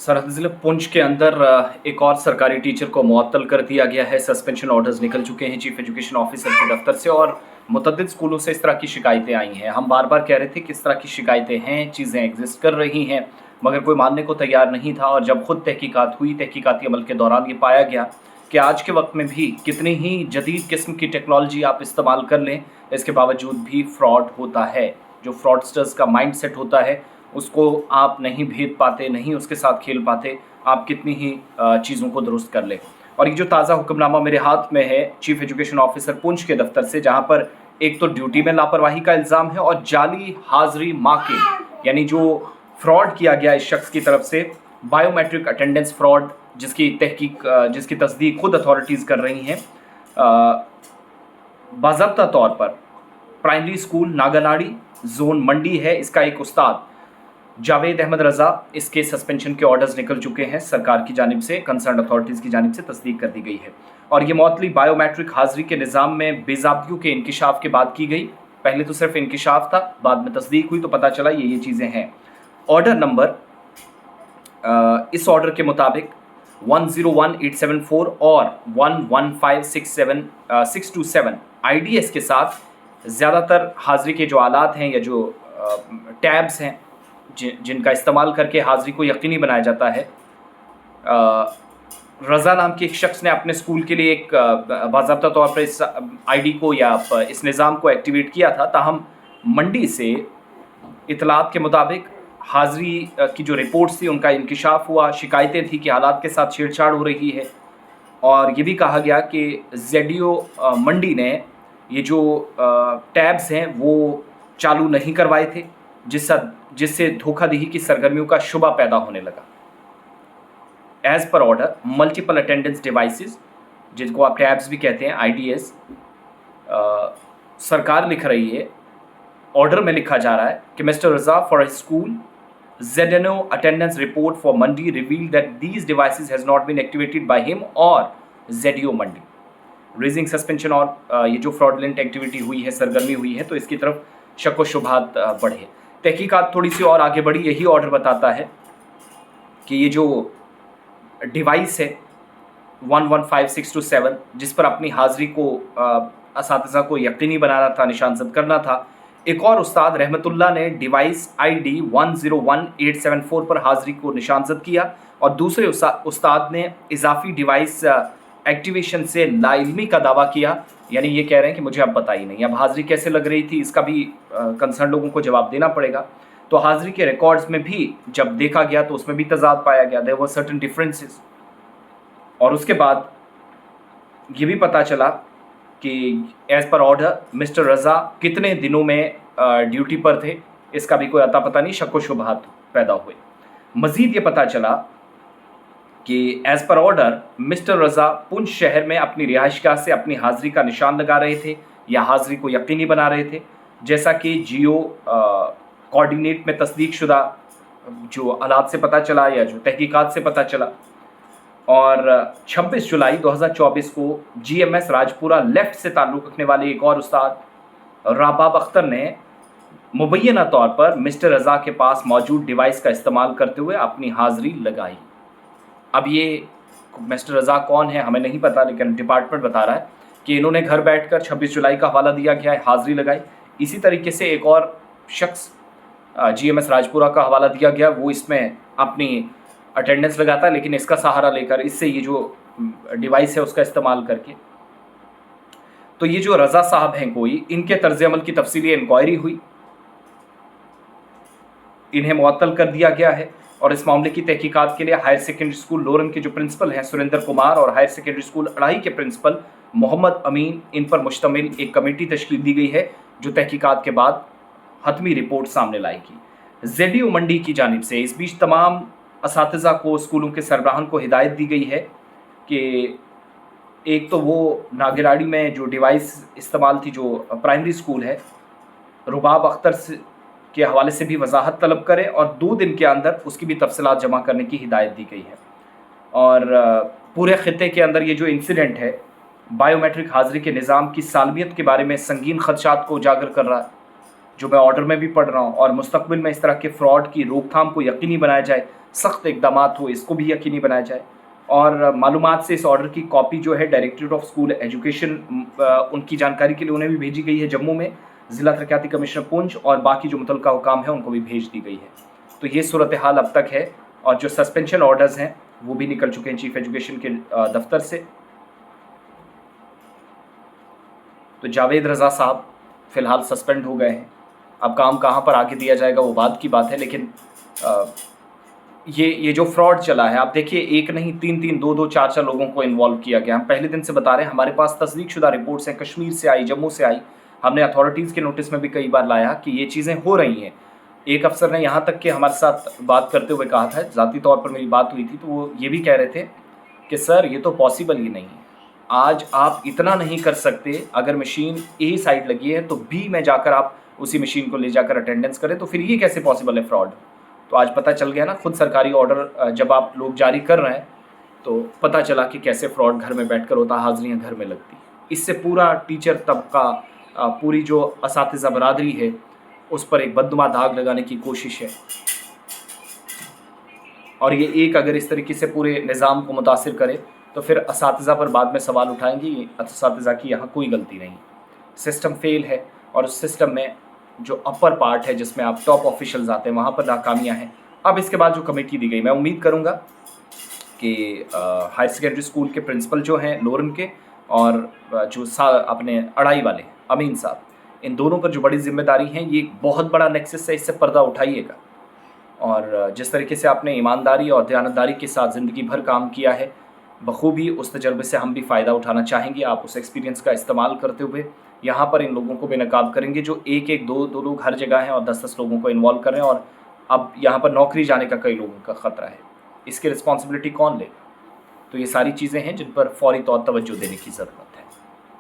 सरहद ज़िले पुंछ के अंदर एक और सरकारी टीचर को मुअत्तल कर दिया गया है। सस्पेंशन ऑर्डर्स निकल चुके हैं चीफ एजुकेशन ऑफिसर के दफ्तर से और मुतअद्दिद स्कूलों से इस तरह की शिकायतें आई हैं। हम बार बार कह रहे थे कि इस तरह की शिकायतें हैं, चीज़ें एग्जिस्ट कर रही हैं, मगर कोई मानने को तैयार नहीं था। और जब खुद तहकीकात हुई, तहकीकाती अमल के दौरान ये पाया गया कि आज के वक्त में भी कितनी ही जदीद किस्म की टेक्नोलॉजी आप इस्तेमाल कर लें, इसके बावजूद भी फ्रॉड होता है। जो फ्रॉडस्टर्स का माइंड सेट होता है उसको आप नहीं भेद पाते, नहीं उसके साथ खेल पाते, आप कितनी ही चीज़ों को दुरुस्त कर लें। और ये जो ताज़ा हुक्मनामा मेरे हाथ में है चीफ एजुकेशन ऑफिसर पुंछ के दफ्तर से, जहाँ पर एक तो ड्यूटी में लापरवाही का इल्ज़ाम है और जाली हाज़री मार्किंग, यानी जो फ्रॉड किया गया इस शख्स की तरफ से, बायोमेट्रिक अटेंडेंस फ्रॉड, जिसकी तस्दीक खुद अथॉरिटीज़ कर रही हैं। बाज़ाब्ता तौर पर प्राइमरी स्कूल नागानाड़ी जोन मंडी है, इसका एक उस्ताद जावेद अहमद रज़ा, इसके सस्पेंशन के ऑर्डर्स निकल चुके हैं सरकार की जानिब से, कंसर्न अथॉरिटीज़ की जानिब से तस्दीक कर दी गई है। और ये मौतली बायोमेट्रिक हाज़री के निज़ाम में बेज़ाब्तियों के इंकिशाफ के बाद की गई। पहले तो सिर्फ इंकिशाफ था, बाद में तस्दीक हुई तो पता चला ये चीज़ें हैं। ऑर्डर नंबर इस ऑर्डर के मुताबिक 101-874 और 115-627 IDS के साथ ज़्यादातर हाज़री के जो आलात हैं या जो टैब्स हैं जिनका इस्तेमाल करके हाज़री को यकीनी बनाया जाता है, रज़ा नाम के एक शख्स ने अपने स्कूल के लिए एक बाज़ाब्ता तौर पर इस ID को या इस निज़ाम को एक्टिवेट किया था। ताहम मंडी से इतलात के मुताबिक हाज़री की जो रिपोर्ट्स थी उनका इंकिशाफ हुआ, शिकायतें थी कि हालात के साथ छेड़छाड़ हो रही है। और ये भी कहा गया कि ZDO मंडी ने ये जो टैब्स हैं वो चालू नहीं करवाए थे, जिससे धोखाधड़ी की सरगर्मियों का शुबा पैदा होने लगा। As per order multiple attendance devices, जिनको आप टैब्स भी कहते हैं, IDS, सरकार लिख रही है, ऑर्डर में लिखा जा रहा है कि mister Raza for school ZNO attendance report for Mandi revealed that these devices has not been activated by him or ZDO Mandi, raising suspension. और ये जो फ्रॉडलेंट एक्टिविटी हुई है, सरगर्मी हुई है, तो इसकी तरफ शक व शुबहात बढ़े। तहकीकात थोड़ी सी और आगे बढ़ी। यही ऑर्डर बताता है कि ये जो डिवाइस है 115-627, जिस पर अपनी हाज़री को असातिज़ा को यकीनी बनाना था, निशानज़द करना था, एक और उस्ताद रहमतुल्लाह ने डिवाइस ID 101-874 पर हाज़री को निशानज़द किया और दूसरे उस्ताद ने इजाफी डिवाइस एक्टिवेशन से लाइल्मी का दावा किया। यानी ये कह रहे हैं कि मुझे अब पता ही नहीं, अब हाज़री कैसे लग रही थी इसका भी कंसर्न लोगों को जवाब देना पड़ेगा। तो हाज़री के रिकॉर्ड्स में भी जब देखा गया तो उसमें भी तज़ाद पाया गया, देयर वर सर्टेन डिफरेंसेस। और उसके बाद ये भी पता चला कि एज़ पर ऑर्डर मिस्टर रज़ा कितने दिनों में ड्यूटी पर थे, इसका भी कोई अता पता नहीं, शक व शुबहात पैदा हुए। मज़ीद ये पता चला कि एज़ पर ऑर्डर मिस्टर रज़ा पुंछ शहर में अपनी रिहाइशगाह से अपनी हाज़री का निशान लगा रहे थे या हाज़री को यकीनी बना रहे थे, जैसा कि जियो कोऑर्डिनेट में तस्दीक शुदा जो हालात से पता चला या जो तहकीकात से पता चला। और 26 जुलाई 2024 को GMS राजपुरा लेफ़्ट से ताल्लुक़ रखने वाले एक और उस्ताद राबाब अख्तर ने मुबैना तौर पर मिस्टर रज़ा के पास मौजूद डिवाइस का इस्तेमाल करते हुए अपनी हाज़री लगाई। अब ये मिस्टर रज़ा कौन है हमें नहीं पता, लेकिन डिपार्टमेंट बता रहा है कि इन्होंने घर बैठकर 26 जुलाई का हवाला दिया गया है, हाज़री लगाई। इसी तरीके से एक और शख्स GMS राजपुरा का हवाला दिया गया, वो इसमें अपनी अटेंडेंस लगाता है, लेकिन इसका सहारा लेकर, इससे ये जो डिवाइस है उसका इस्तेमाल करके। तो ये जो रज़ा साहब हैं कोई, इनके तर्ज अमल की तफसीली इंक्वायरी हुई, इन्हें मुअत्तल कर दिया गया है। और इस मामले की तहकीकात के लिए हायर सेकेंडरी स्कूल लोरन के जो प्रिंसिपल हैं सुरेंद्र कुमार और हायर सेकेंडरी स्कूल अड़ाई के प्रिंसिपल मोहम्मद अमीन, इन पर मुश्तमिल एक कमेटी तश्कील दी गई है जो तहकीकात के बाद हतमी रिपोर्ट सामने लाएगी। ZDO मंडी की जानिब से इस बीच तमाम असातिज़ा को, स्कूलों के सरबराहान को हिदायत दी गई है कि एक तो वो नागराड़ी में जो डिवाइस इस्तेमाल थी, जो प्राइमरी स्कूल है, रुबाब अख्तर के हवाले से भी वजाहत तलब करें और 2 दिन के अंदर उसकी भी तफसीलात जमा करने की हिदायत दी गई है। और पूरे ख़ित्ते के अंदर ये जो इंसिडेंट है बायोमेट्रिक हाज़री के निज़ाम की सालमियत के बारे में संगीन खदशात को उजागर कर रहा है, जो मैं ऑर्डर में भी पढ़ रहा हूँ। और मुस्तक़बिल में इस तरह के फ़्रॉड की रोकथाम को यकीनी बनाया जाए, सख्त इकदाम हो, इसको भी यकीनी बनाया जाए। और मालूमात से इस ऑर्डर की कॉपी जो है डायरेक्टरेट ऑफ स्कूल एजुकेशन उनकी जानकारी के लिए उन्हें भी भेजी गई है जम्मू में, ज़िला तरक्याती कमिश्नर पुंछ और बाकी जो मुतल्लिका हुकाम है उनको भी भेज दी गई है। तो ये सूरत हाल अब तक है, और जो सस्पेंशन ऑर्डर्स हैं वो भी निकल चुके हैं चीफ एजुकेशन के दफ्तर से। तो जावेद रज़ा साहब फ़िलहाल सस्पेंड हो गए हैं। अब काम कहाँ पर आगे दिया जाएगा वो बाद की बात है, लेकिन ये जो फ्रॉड चला है, आप देखिए एक नहीं 3-3, 2-2, 4-4 लोगों को इन्वॉल्व किया गया। हम पहले दिन से बता रहे हैं, हमारे पास तस्दीक शुदा रिपोर्ट्स हैं, कश्मीर से आई, जम्मू से आई, हमने अथॉरिटीज़ के नोटिस में भी कई बार लाया कि ये चीज़ें हो रही हैं। एक अफसर ने यहाँ तक कि हमारे साथ बात करते हुए कहा था, ज़ाती तौर पर मेरी बात हुई थी, तो वो ये भी कह रहे थे कि सर ये तो पॉसिबल ही नहीं है, आज आप इतना नहीं कर सकते, अगर मशीन ए साइड लगी है तो बी में जाकर आप उसी मशीन को ले जाकर अटेंडेंस करें, तो फिर ये कैसे पॉसिबल है फ्रॉड। तो आज पता चल गया ना, खुद सरकारी ऑर्डर जब आप लोग जारी कर रहे हैं तो पता चला कि कैसे फ्रॉड घर में बैठकर होता, हाजिरियाँ घर में लगती। इससे पूरा टीचर तबका, पूरी जो असातिज़ा बरादरी है उस पर एक बदनुमा दाग लगाने की कोशिश है। और ये एक अगर इस तरीके से पूरे निज़ाम को मुतासिर करे तो फिर असातिज़ा पर बाद में सवाल उठाएंगी, असातिज़ा की यहाँ कोई गलती नहीं, सिस्टम फेल है। और उस सिस्टम में जो अपर पार्ट है जिसमें आप टॉप ऑफिशियल्स आते हैं वहाँ पर नाकामियाँ हैं। अब इसके बाद जो कमेटी दी गई, मैं उम्मीद करूँगा कि हायर सेकेंडरी स्कूल के प्रिंसिपल जो हैं लोरन के, और जो अपने अड़ाई वाले अमीन साहब, इन दोनों पर जो बड़ी जिम्मेदारी है, ये एक बहुत बड़ा नेक्सस है, इससे पर्दा उठाइएगा। और जिस तरीके से आपने ईमानदारी और दयानतदारी के साथ ज़िंदगी भर काम किया है, बखूबी उस तजर्बे से हम भी फ़ायदा उठाना चाहेंगे। आप उस एक्सपीरियंस का इस्तेमाल करते हुए यहाँ पर इन लोगों को बेनकाब करेंगे जो एक एक दो दो लोग हर जगह हैं और 10-10 लोगों को इन्वॉल्व कर रहे हैं, और अब यहाँ पर नौकरी जाने का कई लोगों का ख़तरा है। इसकी रिस्पॉन्सिबिलिटी कौन ले? तो ये सारी चीज़ें हैं जिन पर फौरी तौर तवज्जो देने की ज़रूरत है।